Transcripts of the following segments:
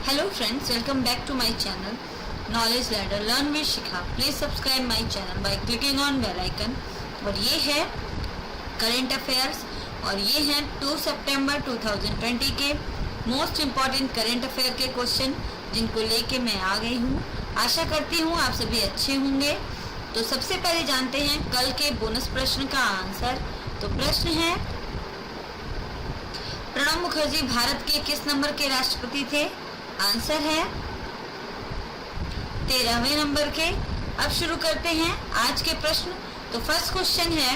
Hello friends, welcome back to my channel Knowledge Ladder Learn with Shikha. Please subscribe my channel by clicking on bell icon. और ये है current affairs और ये हैं 2 सितंबर 2020 के most important current affair के question जिनको लेके मैं आ गई हूँ। आशा करती हूँ आप सभी अच्छे होंगे। तो सबसे पहले जानते हैं कल के बोनस प्रश्न का आंसर। तो प्रश्न है, प्रणब मुखर्जी भारत के किस नंबर के राष्ट्रपति थे? आंसर है 13वें नंबर के। अब शुरू करते हैं आज के प्रश्न। तो फर्स्ट क्वेश्चन है,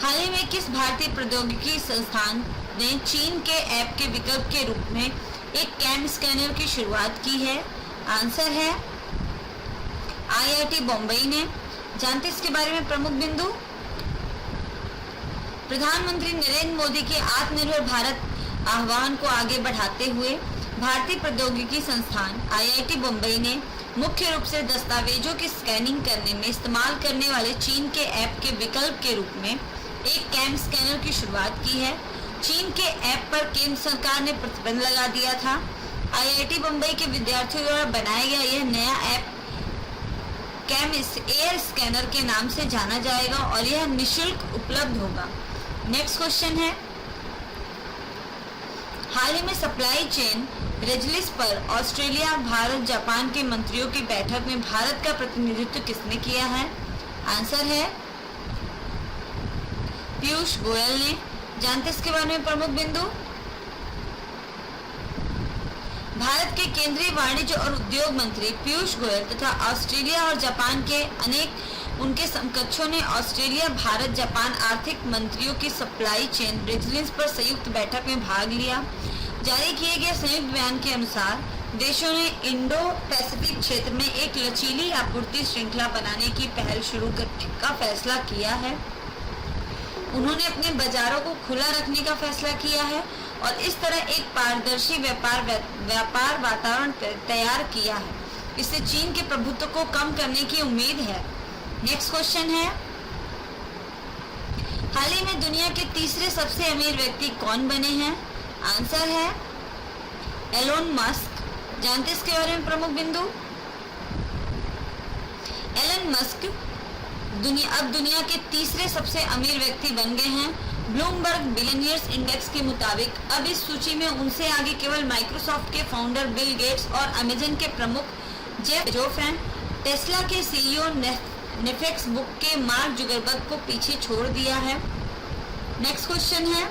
हाल ही में किस भारतीय प्रौद्योगिकी संस्थान ने चीन के ऐप के विकल्प के रूप में एक कैम स्कैनर की शुरुआत की है? आंसर है IIT बॉम्बे ने। जानते इसके बारे में प्रमुख बिंदु। प्रधानमंत्री नरेंद्र मोदी के आत्मनिर्भर भारत आह्वान को आगे बढ़ाते हुए भारतीय प्रौद्योगिकी संस्थान IIT बॉम्बे ने मुख्य रूप से दस्तावेजों की स्कैनिंग करने में इस्तेमाल करने वाले चीन के ऐप के विकल्प के रूप में एक कैम स्कैनर की शुरुआत की है। चीन के ऐप पर केंद्र सरकार ने प्रतिबंध लगा दिया था। IIT बॉम्बे के विद्यार्थियों द्वारा बनाया गया यह नया ऐप कैम एयर स्कैनर के नाम से जाना जाएगा और यह निःशुल्क उपलब्ध होगा। नेक्स्ट क्वेश्चन है, हाल ही में सप्लाई चेन रेजलिस पर ऑस्ट्रेलिया, भारत, जापान के मंत्रियों की बैठक में भारत का प्रतिनिधित्व किसने किया है? आंसर है पीयूष गोयल ने। जानते इसके बारे में प्रमुख बिंदु। भारत के केंद्रीय वाणिज्य और उद्योग मंत्री पीयूष गोयल तथा ऑस्ट्रेलिया और जापान के अनेक उनके समकक्षों ने ऑस्ट्रेलिया, भारत, जापान आर्थिक मंत्रियों की सप्लाई चेन रेजिलियंस पर संयुक्त बैठक में भाग लिया। जारी किए गए संयुक्त बयान के अनुसार देशों ने इंडो पैसिफिक क्षेत्र में एक लचीली आपूर्ति श्रृंखला बनाने की पहल शुरू करने का फैसला किया है। उन्होंने अपने बाजारों को खुला रखने का फैसला किया है और इस तरह एक पारदर्शी व्यापार वातावरण तैयार किया है। इससे चीन के प्रभुत्व को कम करने की उम्मीद है। नेक्स्ट क्वेश्चन है, हाल ही में दुनिया के तीसरे सबसे अमीर व्यक्ति कौन बने हैं? आंसर है एलोन मस्क। जानते इसके बारे में प्रमुख बिंदु। एलन मस्क अब दुनिया के तीसरे सबसे अमीर व्यक्ति बन गए हैं। ब्लूमबर्ग बिलियनियर्स इंडेक्स के मुताबिक अब इस सूची में उनसे आगे केवल माइक्रोसॉफ्ट के फाउंडर बिल गेट्स और अमेजन के प्रमुख जेफ बेजोस हैं। टेस्ला के CEO नेफेक्स बुक के मार्क जुकरबर्ग को पीछे छोड़ दिया है। नेक्स्ट क्वेश्चन है,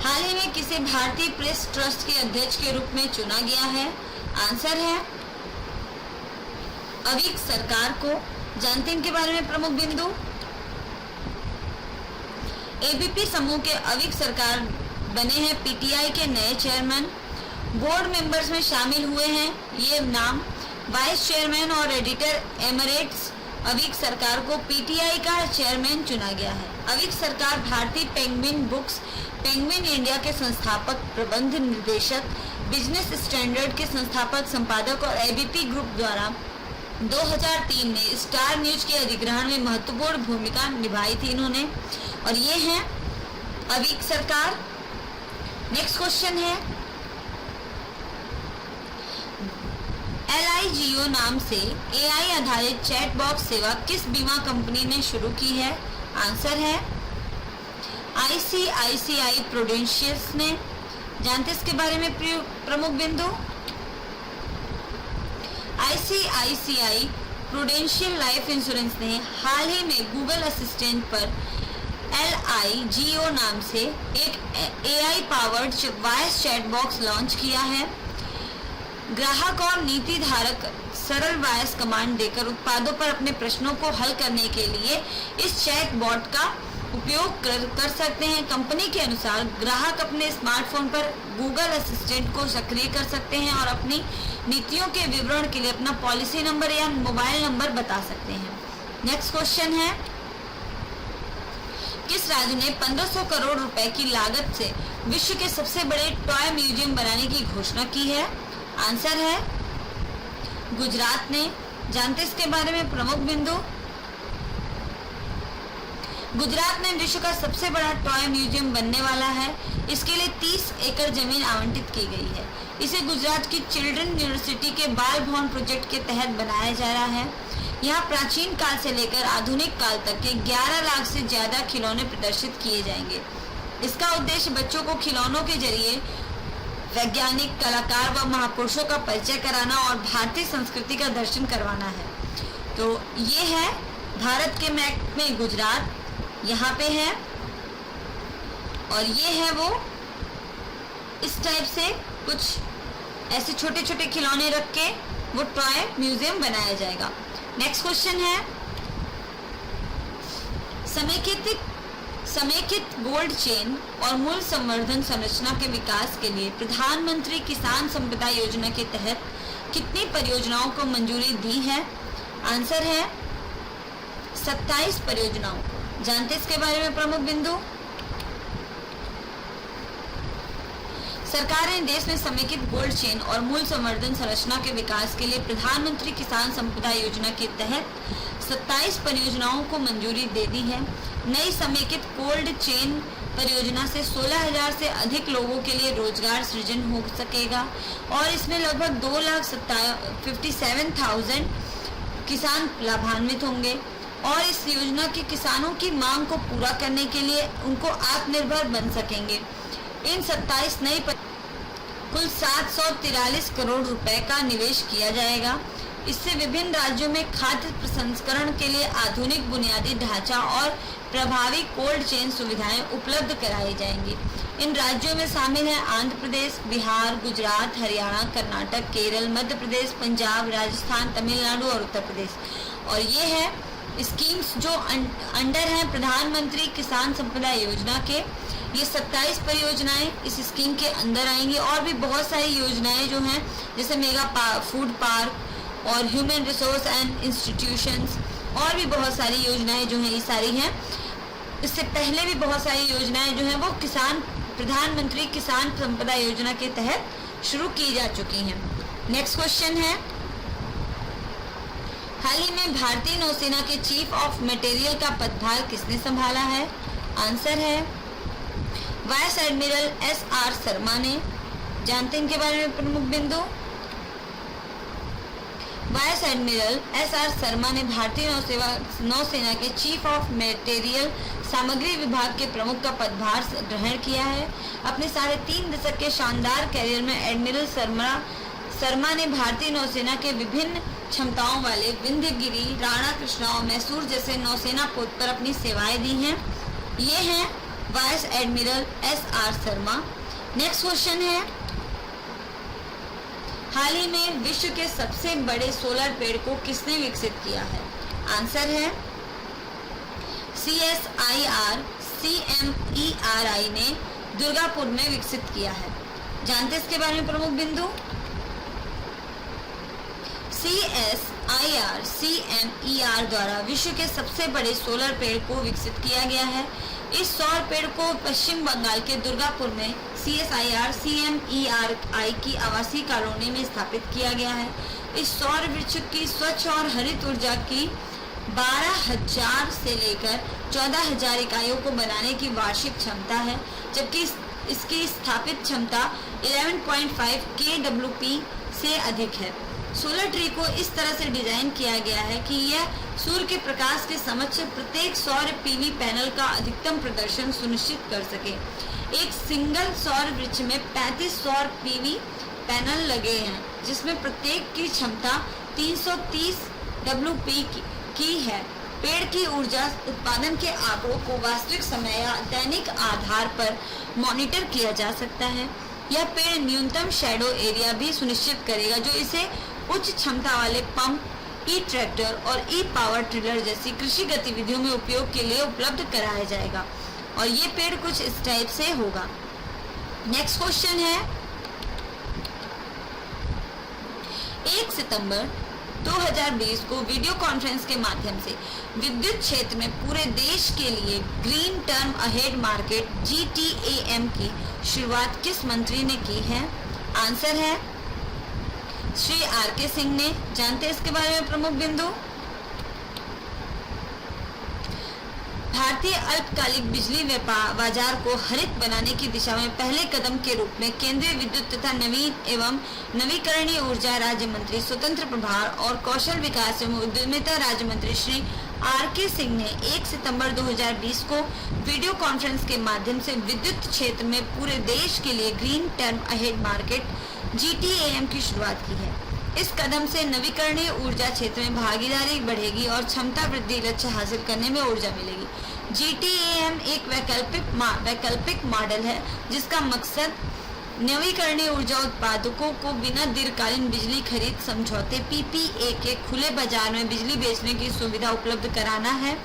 हाल ही में किसे भारतीय प्रेस ट्रस्ट के अध्यक्ष के रूप में चुना गया है? आंसर है अविक सरकार को। जानते हैं इनके बारे में प्रमुख बिंदु। ABP समूह के अविक सरकार बने हैं PTI के नए चेयरमैन। बोर्ड मेंबर्स में शामिल हुए हैं ये नाम वाइस चेयरमैन और एडिटर एमरेट्स। अविक सरकार को PTI का चेयरमैन चुना गया है। अविक सरकार भारतीय पेंगुइन बुक्स, पेंगुइन इंडिया के संस्थापक, प्रबंध निर्देशक, बिजनेस स्टैंडर्ड के संस्थापक संपादक और ABP ग्रुप द्वारा 2003 में स्टार न्यूज के अधिग्रहण में महत्वपूर्ण भूमिका निभाई थी इन्होंने। और ये हैं अविक सरकार। नेक्स्ट क्वेश्चन है, LIGO नाम से AI आधारित चैट बॉक्स सेवा किस बीमा कंपनी ने शुरू की है? आंसर है ICICI प्रूडेंशियल ने। जानते इसके बारे में प्रमुख बिंदु। ICICI प्रूडेंशियल लाइफ इंश्योरेंस ने हाल ही में गूगल असिस्टेंट पर LIGO नाम से एक AI powered voice chat box launch किया है। ग्राहक और नीति धारक सरल वॉइस कमांड देकर उत्पादों पर अपने प्रश्नों को हल करने के लिए इस चैट बॉट का उपयोग कर सकते हैं। कंपनी के अनुसार ग्राहक अपने स्मार्टफोन पर गूगल असिस्टेंट को सक्रिय कर सकते हैं और अपनी नीतियों के विवरण के लिए अपना पॉलिसी नंबर या मोबाइल नंबर बता सकते हैं। नेक्स्ट क्वेश्चन है, किस राज्य ने 1500 करोड़ रुपए की लागत से विश्व के सबसे बड़े टॉय म्यूजियम बनाने की घोषणा की है? आंसर है गुजरात ने। जानते इसके बारे में प्रमुख बिंदु। गुजरात में विश्व का सबसे बड़ा टॉय म्यूजियम बनने वाला है। इसके लिए 30 एकड़ जमीन आवंटित की गई है। इसे गुजरात की चिल्ड्रन यूनिवर्सिटी के बाल भवन प्रोजेक्ट के तहत बनाया जा रहा है। यहाँ प्राचीन काल से लेकर आधुनिक काल तक के 11 लाख से ज्यादा खिलौने प्रदर्शित किए जाएंगे। इसका उद्देश्य बच्चों को खिलौनों के जरिए वैज्ञानिक, कलाकार व महापुरुषों का परिचय कराना और भारतीय संस्कृति का दर्शन करवाना है। तो ये है भारत के मैप में गुजरात यहाँ पे है, और ये है वो इस टाइप से कुछ ऐसे छोटे छोटे खिलौने रख के वो टॉय म्यूजियम बनाया जाएगा। नेक्स्ट क्वेश्चन है, समेकित गोल्ड चेन और मूल्य संवर्धन संरचना के विकास के लिए प्रधानमंत्री किसान संपदा योजना के तहत कितनी परियोजनाओं को मंजूरी दी है? आंसर है 27 परियोजनाओं। जानते इसके बारे में प्रमुख बिंदु। सरकार ने देश में समेकित गोल्ड चेन और मूल्य संवर्धन संरचना के विकास के लिए प्रधानमंत्री किसान संपदा योजना के तहत 27 परियोजनाओं को मंजूरी दे दी है। नई समेकित कोल्ड चेन परियोजना से 16,000 से अधिक लोगों के लिए रोजगार सृजन हो सकेगा और इसमें लगभग 2,57,000 किसान लाभान्वित होंगे और इस योजना के किसानों की मांग को पूरा करने के लिए उनको आत्मनिर्भर बन सकेंगे। इन 27 नई कुल 743 करोड़ रुपए का निवेश किया जाएगा। इससे विभिन्न राज्यों में खाद्य प्रसंस्करण के लिए आधुनिक बुनियादी ढांचा और प्रभावी कोल्ड चेन सुविधाएं उपलब्ध कराई जाएंगी। इन राज्यों में शामिल हैं आंध्र प्रदेश, बिहार, गुजरात, हरियाणा, कर्नाटक, केरल, मध्य प्रदेश, पंजाब, राजस्थान, तमिलनाडु और उत्तर प्रदेश। और ये है स्कीम्स जो अंडर हैं प्रधानमंत्री किसान संपदा योजना के। ये 27 परियोजनाएं इस स्कीम के अंदर आएंगी और भी बहुत सारी योजनाएं जो हैं जैसे मेगा फूड पार्क और ह्यूमन रिसोर्स एंड इंस्टीट्यूशंस और भी बहुत सारी योजनाएं जो हैं ये सारी हैं। इससे पहले भी बहुत सारी योजनाएं जो हैं वो प्रधानमंत्री किसान संपदा योजना के तहत शुरू की जा चुकी हैं। नेक्स्ट क्वेश्चन है, हाल ही में भारतीय नौसेना के चीफ ऑफ मटेरियल का पदभार किसने संभाला है? आंसर है वाइस एडमिरल SR शर्मा ने। जानते हैं इनके बारे में प्रमुख बिंदु। वाइस एडमिरल SR शर्मा ने भारतीय नौसेना के चीफ ऑफ मटेरियल सामग्री विभाग के प्रमुख का पदभार ग्रहण किया है। अपने 3.5 दशक के शानदार कैरियर में एडमिरल शर्मा ने भारतीय नौसेना के विभिन्न क्षमताओं वाले विंध्यगिरी, राणा कृष्णा और मैसूर जैसे नौसेना पोत पर अपनी सेवाएं दी हैं। ये हैं vice admiral SR Sharma. Next question है, हाल ही में विश्व के सबसे बड़े सोलर पेड़ को किसने विकसित किया है? आंसर है CSIR CMERI ने दुर्गापुर में विकसित किया है। जानते इसके बारे में प्रमुख बिंदु। CSIR CMER द्वारा विश्व के सबसे बड़े सोलर पेड़ को विकसित किया गया है। इस सौर पेड़ को पश्चिम बंगाल के दुर्गापुर में CSIR CMERI की आवासीय कॉलोनी में स्थापित किया गया है। इस सौर वृक्ष की स्वच्छ और हरित ऊर्जा की 12,000 से लेकर 14,000 इकाइयों को बनाने की वार्षिक क्षमता है, जबकि इसकी स्थापित क्षमता 11.5 kWp से अधिक है। सोलर ट्री को इस तरह से डिजाइन किया गया है कि यह सूर्य के प्रकाश के समक्ष प्रत्येक सौर PV पैनल का अधिकतम प्रदर्शन सुनिश्चित कर सके। एक सिंगल सौर वृक्ष में 35 सौर PV पैनल लगे हैं, जिसमें प्रत्येक की क्षमता 330 WP की है। पेड़ की ऊर्जा उत्पादन के आंकड़ों को वास्तविक समय या दैनिक आधार पर मॉनिटर किया जा सकता है। यह पेड़ न्यूनतम शैडो एरिया भी सुनिश्चित करेगा, जो इसे उच्च क्षमता वाले पंप, ट्रैक्टर और पावर टिलर जैसी कृषि गतिविधियों में उपयोग के लिए उपलब्ध कराया जाएगा। और ये पेड़ कुछ इस टाइप से होगा। नेक्स्ट क्वेश्चन है, 1 सितंबर 2020 को वीडियो कॉन्फ्रेंस के माध्यम से विद्युत क्षेत्र में पूरे देश के लिए green term ahead market GTAM की शुरुआत किस मंत्री ने की है? आंसर है श्री RK सिंह ने। जानते हैं इसके बारे में प्रमुख बिंदु। भारतीय अल्पकालिक बिजली बाजार को हरित बनाने की दिशा में पहले कदम के रूप में केंद्रीय विद्युत तथा नवीन एवं नवीकरणीय ऊर्जा राज्य मंत्री, स्वतंत्र प्रभार और कौशल विकास एवं उद्यमिता राज्य मंत्री श्री आर.के. सिंह ने 1 सितंबर 2020 को वीडियो कॉन्फ्रेंस के माध्यम से विद्युत क्षेत्र में पूरे देश के लिए green term ahead market GTAM की शुरुआत की है। इस कदम से नवीकरणीय ऊर्जा क्षेत्र में भागीदारी बढ़ेगी और क्षमता वृद्धि लक्ष्य हासिल करने में ऊर्जा मिलेगी। GTAM एक वैकल्पिक मॉडल है जिसका मकसद नवीकरणीय ऊर्जा उत्पादकों को बिना दीर्घकालीन बिजली खरीद समझौते PPA के खुले बाजार में बिजली बेचने की सुविधा उपलब्ध कराना है।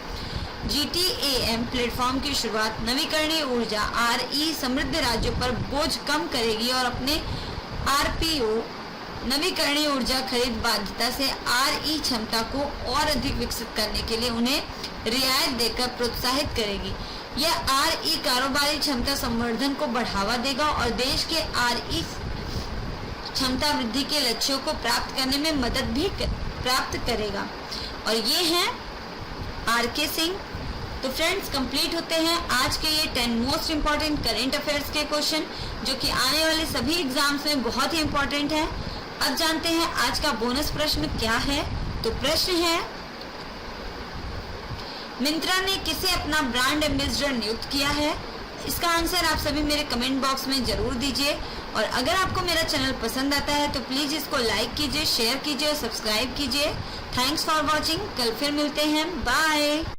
GTAM प्लेटफॉर्म की शुरुआत नवीकरणीय ऊर्जा RE समृद्ध राज्यों पर बोझ कम करेगी और अपने RPO नवीकरणीय ऊर्जा खरीद बाध्यता से RE क्षमता को और अधिक विकसित करने के लिए उन्हें रियायत देकर प्रोत्साहित करेगी। यह RE कारोबारी क्षमता संवर्धन को बढ़ावा देगा और देश के RE क्षमता वृद्धि के लक्ष्यों को प्राप्त करने में मदद भी प्राप्त करेगा। और ये हैं R.के. सिंह। तो फ्रेंड्स, कंप्लीट होते हैं आज के ये 10 मोस्ट इम्पॉर्टेंट करेंट अफेयर्स के क्वेश्चन, जो कि आने वाले सभी एग्जाम्स में बहुत ही इम्पोर्टेंट है। अब जानते हैं आज का बोनस प्रश्न क्या है। तो प्रश्न है, मिंत्रा ने किसे अपना ब्रांड एम्बेसडर नियुक्त किया है? इसका आंसर आप सभी मेरे कमेंट बॉक्स में जरूर दीजिए। और अगर आपको मेरा चैनल पसंद आता है तो प्लीज इसको लाइक कीजिए, शेयर कीजिए और सब्सक्राइब कीजिए। Thanks for watching. कल फिर मिलते हैं। बाय।